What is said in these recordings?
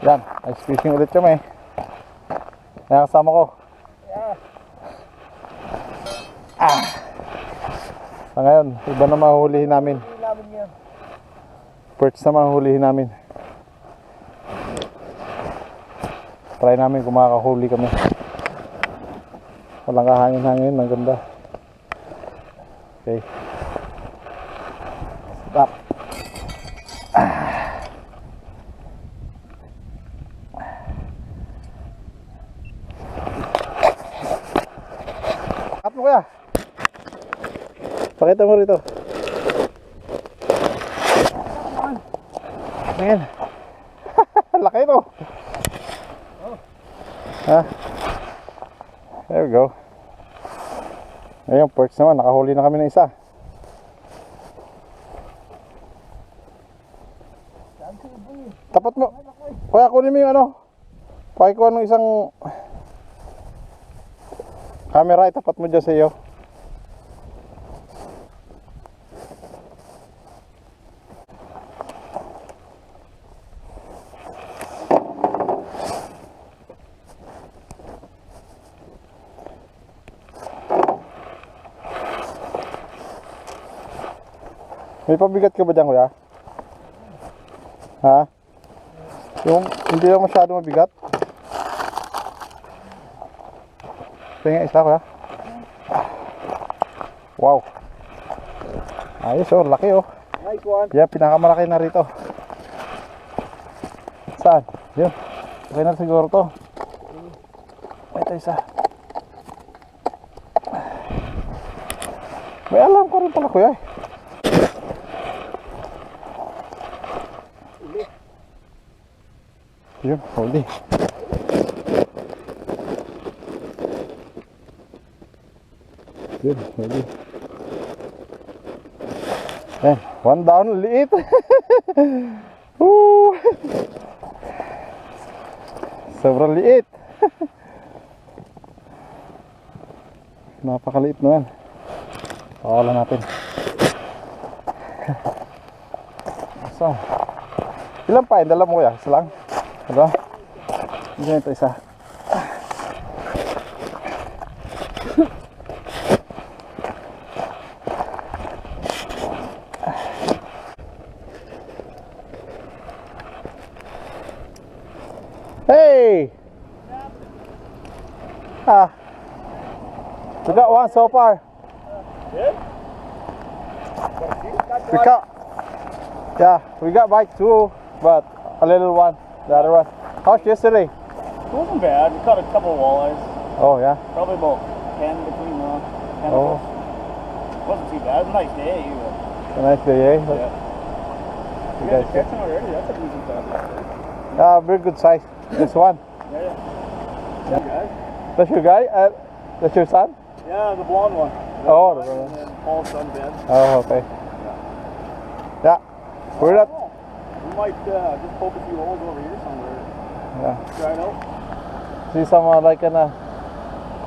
Yan, ice fishing ulit kami. Ayan, kasama ko. Sa ngayon, iba na mahuhulihin namin. Perch na mahuhulihin namin. Try namin kung makakahuli kami. Walang kahangin-hangin, ang ganda. Okay. Stop. Stop mo kaya. Pakita mo rito. Ayan. Laki ito. Ha? There we go. Ayun, perch naman. Nakahuli na kami ng isa. Tapat mo. Kaya kunin mo yung ano. Pakikuha ng isang camera. Itapat mo dyan sa iyo. May pabigat ka ba dyan, kuya? Ha? Yung hindi lang masyado mabigat? Ito nga isa, kuya. Wow. Ayos oh, laki oh. Nice one. Yeah, pinakamalaki na rito. Saan? Yun. Okay na siguro to. Ito isa. May alam ko rin pala, kuya. Yun, huli. Yun, huli. Eh, one down, liit. Sobrang liit. Napakaliit naman. Pakawalan natin. So, ilan pa? Dala mo kuya? Isa lang? Diba? Diyan ito isa. Hey! We got one so far. Good? We got bite too, but a little one. The other one. How's yesterday? It wasn't bad. We caught a couple of walleyes. Oh yeah. Probably about 10 between 10 Oh. of us. It wasn't too bad. It was a nice day. A nice day, eh? Yeah. You You guys guys are catching already? That's a decent size. very good size. This one. Yeah. Yeah, guys. That's your guy? That's your son? Yeah, the blonde one. Oh, the blonde. And then Paul's son, Ben. Oh, okay. Yeah. We're not. We might just poke a few holes over here somewhere. Yeah. Try it out. See some like in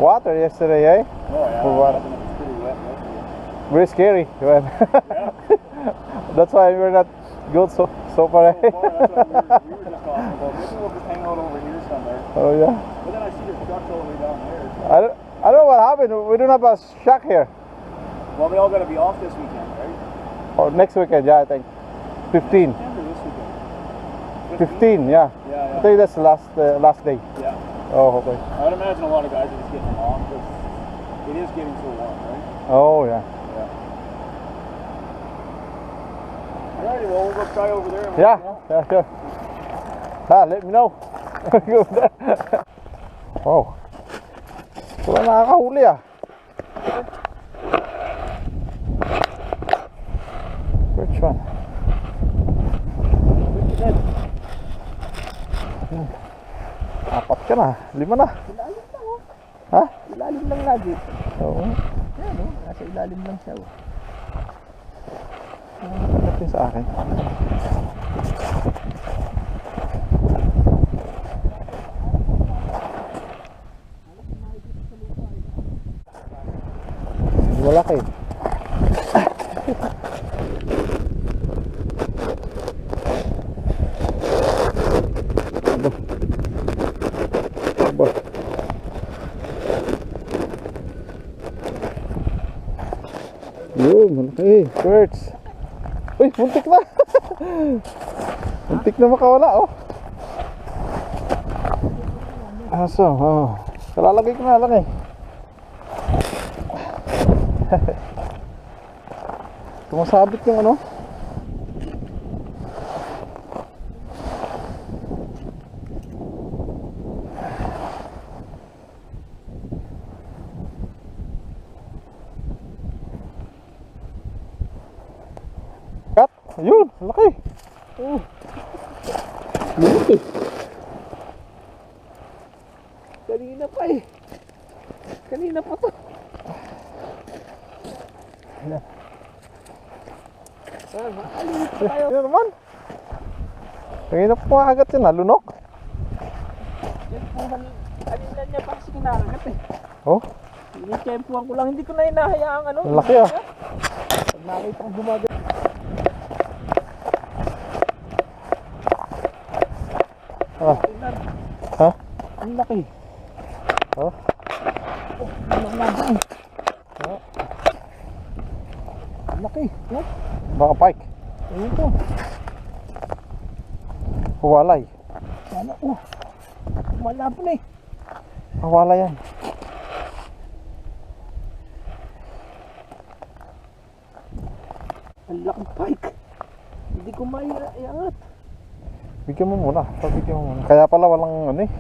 water yesterday, eh? Oh, yeah. For what? It was pretty wet yesterday. Very scary. When Yeah. that's why we're not good so far. Eh? So far, that's what we were just talking about. Maybe we'll just hang out over here somewhere. Oh yeah. But then I see the trucks all the way down there. I don't know what happened. We don't have a shack here. Well, they all got to be off this weekend, right? Or next weekend, yeah, I think. 15. September this weekend. 15, yeah. Yeah, I think that's the last day. yeah. Oh, okay. I would imagine a lot of guys are just getting them off because it is getting so warm, right? Oh, yeah. Yeah. Alrighty, well, we'll go try over there. And Yeah, sure. Let me know. Go there. Wow. Wala nakakahuli ah. Which one? Apat ka na. 5 na. Ilalim lang, oh. Ha? Ilalim lang lagi. Oo. Yan, oh. Nasa ilalim lang siya, oh. Pagdating sa akin. Malaki. Perch. Uy, muntik na. Muntik na makawala, oh. Aso, oh. Kalalagay ko na lang eh. Tumasabit yung ano. Cut, ayun, laki. Oh. Laki. Kanina pa eh. Kanina pa to. Maalit pa tayo. Ano naman? Kanina po agad yun, nalunok. Yan po, kanina niya pa kasi kinakagat eh. Oh, Ini-tempuan ko lang, hindi ko na inahayaang ano. laki ah. Pag nakita kong gumagat. Ah. Ha? Ang laki. Oh. Ang laki. Ang laki. No? Baka pike. Ayun to. Huwalay. Sana oh. Malapon eh. Huwalay yan. Ang laking pike. Hindi ko maiangat. Bigyan mo muna. Bigyan mo muna. Kaya pala walang ano eh.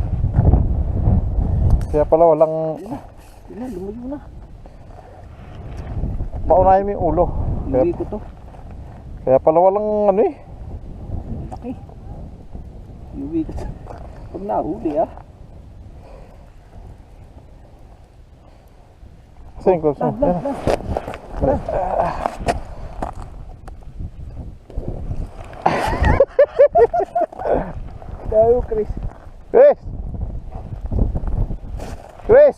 Kaya pala walang... Hindi na, lumayo na. Paunahin mo yung ulo. Hindi ko to. Kaya pala walang ano eh. Laki. Yuwi ko. Pag nahuli ah. Kasi yung close mo. Yan. Balik. Tayo, Chris. Chris! Chris!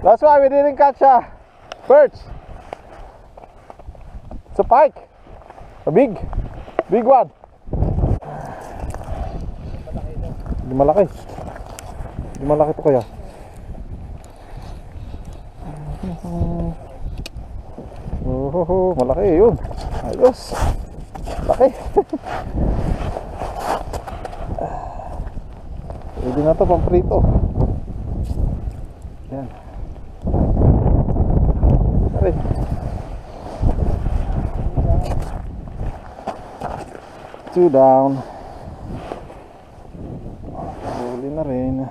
That's why we didn't catch a perch. It's a pike. A big one. Hindi malaki. Hindi malaki to kaya. Oh, malaki yun. Ayos. Laki. Pwede na to pang prito. Yan. Aray. Two down. Huli na rin.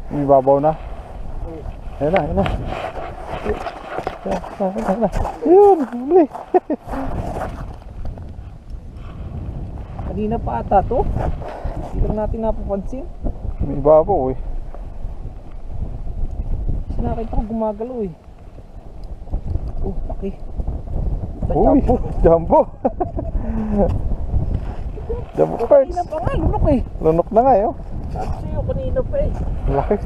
May babaw na. Ayan na, ayan na. Ayan na. Yun, huli. Kanina pa ata to. Hindi lang natin napapansin. May babaw eh. Kasi nakita ko gumagalaw eh. Oh, laki. Uy, jumbo. Jumbo perch. Kanina pa nga, lunok eh. Lunok na nga eh. Oh. Sabi sa'yo, kanina pa eh. Laki.